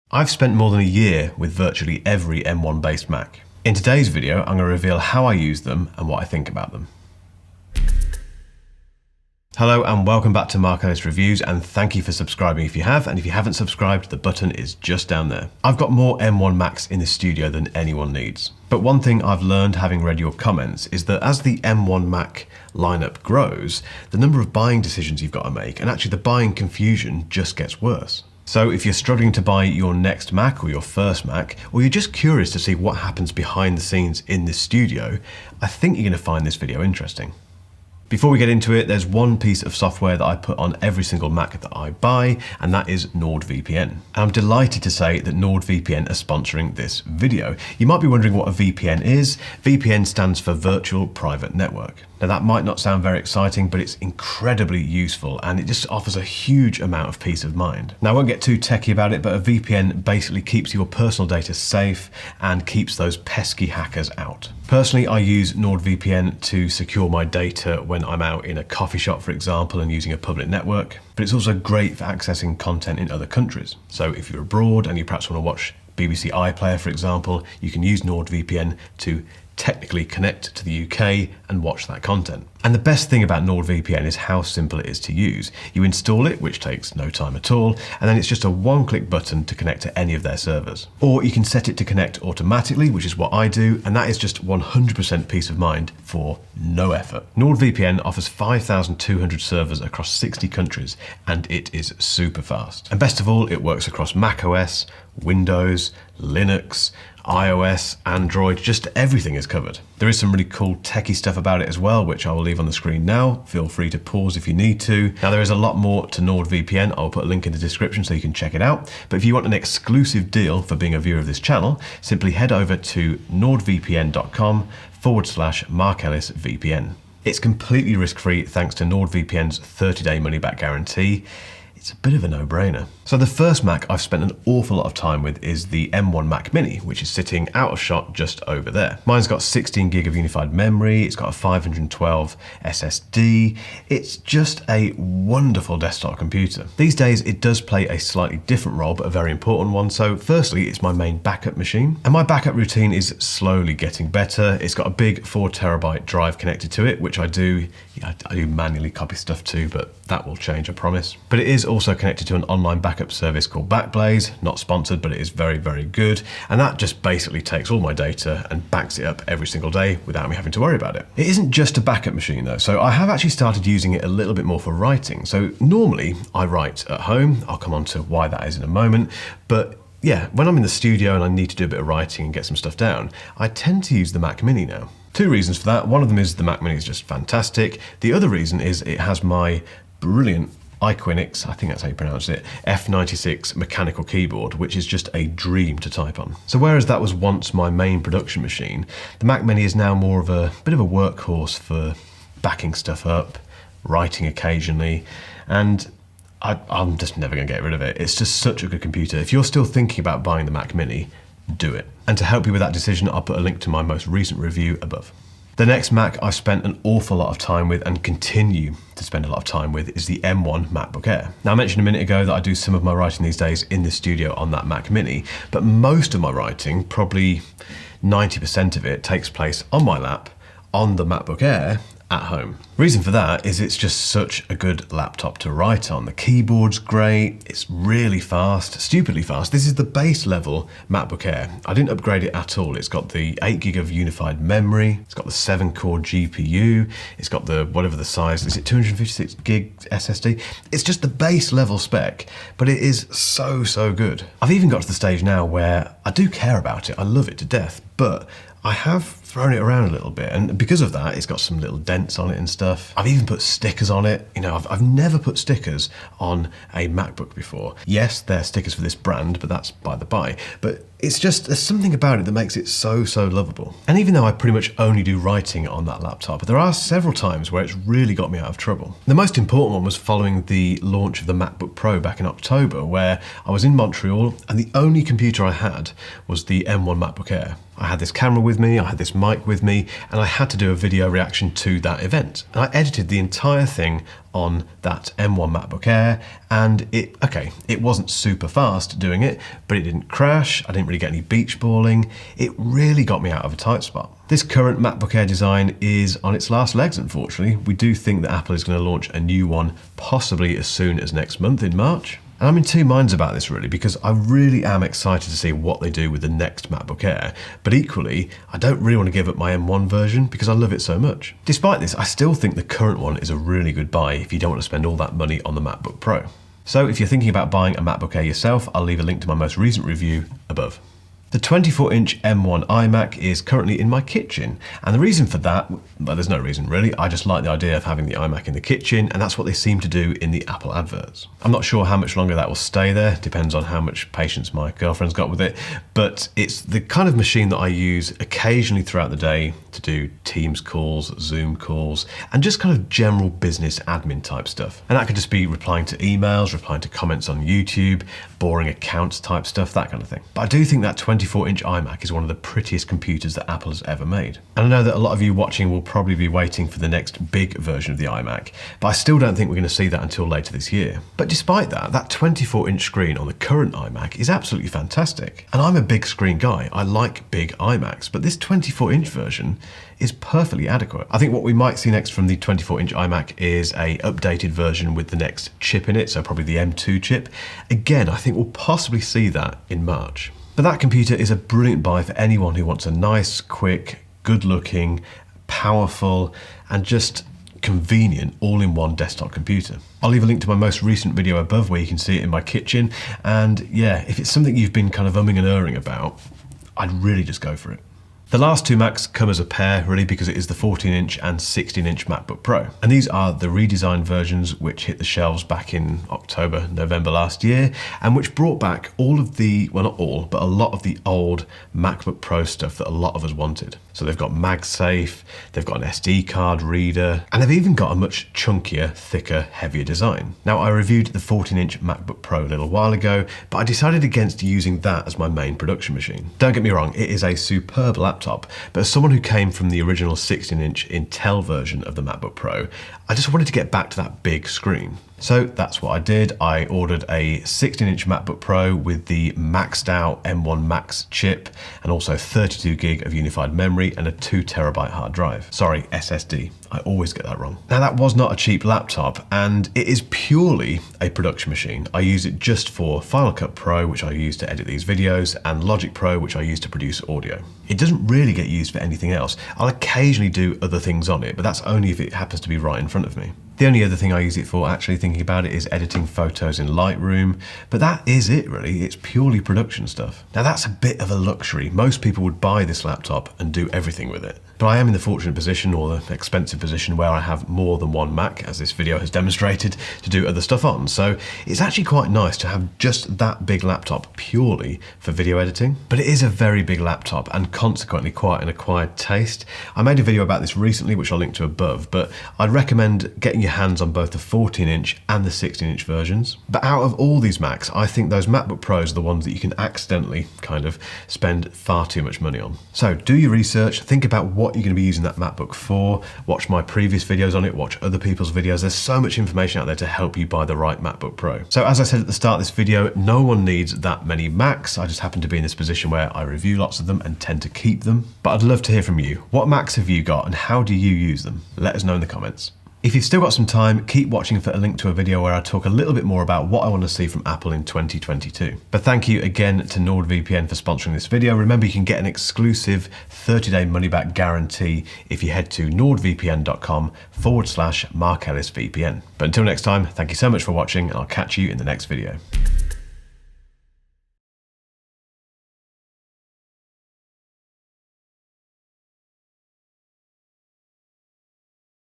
I've spent more than a year with virtually every M1 based Mac. In today's video, I'm going to reveal how I use them and what I think about them. Hello and welcome back to Ellis Reviews, and thank you for subscribing if you have, and if you haven't subscribed, the button is just down there. I've got more M1 Macs in the studio than anyone needs. But one thing I've learned having read your comments is that as the M1 Mac lineup grows, the number of buying decisions you've got to make, and actually the buying confusion just gets worse. So if you're struggling to buy your next Mac or your first Mac, or you're just curious to see what happens behind the scenes in this studio, I think you're going to find this video interesting. Before we get into it, there's one piece of software that I put on every single Mac that I buy, and that is NordVPN. And I'm delighted to say that NordVPN are sponsoring this video. You might be wondering what a VPN is. VPN stands for Virtual Private Network. Now that might not sound very exciting, but it's incredibly useful and it just offers a huge amount of peace of mind. Now I won't get too techie about it, but a VPN basically keeps your personal data safe and keeps those pesky hackers out. Personally, I use NordVPN to secure my data when I'm out in a coffee shop, for example, and using a public network, but it's also great for accessing content in other countries. So if you're abroad and you perhaps want to watch BBC iPlayer, for example, you can use NordVPN to technically connect to the UK and watch that content. And the best thing about NordVPN is how simple it is to use. You install it, which takes no time at all, and then it's just a one-click button to connect to any of their servers. Or you can set it to connect automatically, which is what I do, and that is just 100% peace of mind for no effort. NordVPN offers 5,200 servers across 60 countries, and it is super fast. And best of all, it works across macOS, Windows, Linux, iOS, Android, just everything is covered. There is some really cool techie stuff about it as well, which I will leave on the screen now. Feel free to pause if you need to. Now there is a lot more to NordVPN. I'll put a link in the description so you can check it out. But if you want an exclusive deal for being a viewer of this channel, simply head over to nordvpn.com/MarkEllisVPN. It's completely risk-free thanks to NordVPN's 30-day money-back guarantee. It's a bit of a no-brainer. So the first Mac I've spent an awful lot of time with is the M1 Mac Mini, which is sitting out of shot just over there. Mine's got 16 gig of unified memory, it's got a 512 SSD. It's just a wonderful desktop computer. These days it does play a slightly different role, but a very important one. So firstly, it's my main backup machine, and my backup routine is slowly getting better. It's got a big 4TB drive connected to it, which I do manually copy stuff to, but that will change, I promise. But it is also connected to an online backup service called Backblaze, not sponsored, but it is very, very good. And that just basically takes all my data and backs it up every single day without me having to worry about it. It isn't just a backup machine though, so I have actually started using it a little bit more for writing. So normally I write at home. I'll come on to why that is in a moment, but yeah, when I'm in the studio and I need to do a bit of writing and get some stuff down, I tend to use the Mac Mini now. Two reasons for that. One of them is the Mac Mini is just fantastic. The other reason is it has my brilliant Iquinix, I think that's how you pronounce it, F96 mechanical keyboard, which is just a dream to type on. So whereas that was once my main production machine, the Mac Mini is now more of a bit of a workhorse for backing stuff up, writing occasionally, and I'm just never going to get rid of it. It's just such a good computer. If you're still thinking about buying the Mac Mini, do it. And to help you with that decision, I'll put a link to my most recent review above. The next Mac I've spent an awful lot of time with and continue to spend a lot of time with is the M1 MacBook Air. Now I mentioned a minute ago that I do some of my writing these days in the studio on that Mac Mini, but most of my writing, probably 90% of it, takes place on my lap on the MacBook Air at home. Reason for that is it's just such a good laptop to write on. The keyboard's great, it's really fast, stupidly fast. This is the base level MacBook Air. I didn't upgrade it at all. It's got the 8 gig of unified memory, it's got the 7-core GPU, it's got the, whatever the size, is it 256 gig SSD? It's just the base level spec, but it is so, so good. I've even got to the stage now where I do care about it, I love it to death, but I have thrown it around a little bit, and because of that, it's got some little dents on it and stuff. I've even put stickers on it. You know, I've never put stickers on a MacBook before. Yes, they're stickers for this brand, but that's by the by. But it's just, there's something about it that makes it so, so lovable. And even though I pretty much only do writing on that laptop, there are several times where it's really got me out of trouble. The most important one was following the launch of the MacBook Pro back in October, where I was in Montreal and the only computer I had was the M1 MacBook Air. I had this camera with me, I had this mic with me, and I had to do a video reaction to that event. And I edited the entire thing on that M1 MacBook Air, and it wasn't super fast doing it, but it didn't crash, I didn't really get any beach balling. It really got me out of a tight spot. This current MacBook Air design is on its last legs, unfortunately. We do think that Apple is going to launch a new one, possibly as soon as next month in March. And I'm in two minds about this really, because I really am excited to see what they do with the next MacBook Air, but equally, I don't really want to give up my M1 version because I love it so much. Despite this, I still think the current one is a really good buy if you don't want to spend all that money on the MacBook Pro. So if you're thinking about buying a MacBook Air yourself, I'll leave a link to my most recent review above. The 24-inch M1 iMac is currently in my kitchen, and the reason for that, well, there's no reason really, I just like the idea of having the iMac in the kitchen, and that's what they seem to do in the Apple adverts. I'm not sure how much longer that will stay there, depends on how much patience my girlfriend's got with it, but it's the kind of machine that I use occasionally throughout the day to do Teams calls, Zoom calls, and just kind of general business admin type stuff. And that could just be replying to emails, replying to comments on YouTube, boring accounts type stuff, that kind of thing. But I do think that 24-inch iMac is one of the prettiest computers that Apple has ever made. And I know that a lot of you watching will probably be waiting for the next big version of the iMac, but I still don't think we're going to see that until later this year. But despite that, that 24-inch screen on the current iMac is absolutely fantastic. And I'm a big screen guy, I like big iMacs, but this 24-inch version is perfectly adequate. I think what we might see next from the 24-inch iMac is a updated version with the next chip in it, so probably the M2 chip. Again, I think we'll possibly see that in March. But that computer is a brilliant buy for anyone who wants a nice, quick, good-looking, powerful, and just convenient all-in-one desktop computer. I'll leave a link to my most recent video above where you can see it in my kitchen, and yeah, if it's something you've been kind of umming and erring about, I'd really just go for it. The last two Macs come as a pair really because it is the 14-inch and 16-inch MacBook Pro. And these are the redesigned versions which hit the shelves back in October, November last year, and which brought back all of the, well not all, but a lot of the old MacBook Pro stuff that a lot of us wanted. So they've got MagSafe, they've got an SD card reader, and they've even got a much chunkier, thicker, heavier design. Now I reviewed the 14-inch MacBook Pro a little while ago, but I decided against using that as my main production machine. Don't get me wrong, it is a superb laptop, but as someone who came from the original 16-inch Intel version of the MacBook Pro, I just wanted to get back to that big screen. So that's what I did. I ordered a 16-inch MacBook Pro with the maxed out M1 Max chip and also 32 gig of unified memory and a 2 terabyte hard drive. Sorry, SSD. I always get that wrong. Now that was not a cheap laptop and it is purely a production machine. I use it just for Final Cut Pro, which I use to edit these videos, and Logic Pro, which I use to produce audio. It doesn't really get used for anything else. I'll occasionally do other things on it, but that's only if it happens to be right in front of me. The only other thing I use it for, actually thinking about it, is editing photos in Lightroom, but that is it really, it's purely production stuff. Now that's a bit of a luxury. Most people would buy this laptop and do everything with it. But I am in the fortunate position, or the expensive position, where I have more than one Mac, as this video has demonstrated, to do other stuff on. So it's actually quite nice to have just that big laptop purely for video editing. But it is a very big laptop and consequently quite an acquired taste. I made a video about this recently, which I'll link to above, but I'd recommend getting your hands on both the 14-inch and the 16-inch versions. But out of all these Macs, I think those MacBook Pros are the ones that you can accidentally kind of spend far too much money on. So do your research, think about what you're going to be using that MacBook for, watch my previous videos on it, watch other people's videos. There's so much information out there to help you buy the right MacBook Pro. So as I said at the start of this video, no one needs that many Macs. I just happen to be in this position where I review lots of them and tend to keep them. But I'd love to hear from you. What Macs have you got and how do you use them? Let us know in the comments. If you've still got some time, keep watching for a link to a video where I talk a little bit more about what I want to see from Apple in 2022. But thank you again to NordVPN for sponsoring this video. Remember, you can get an exclusive 30-day money-back guarantee if you head to nordvpn.com/MarkEllisVPN. But until next time, thank you so much for watching, and I'll catch you in the next video.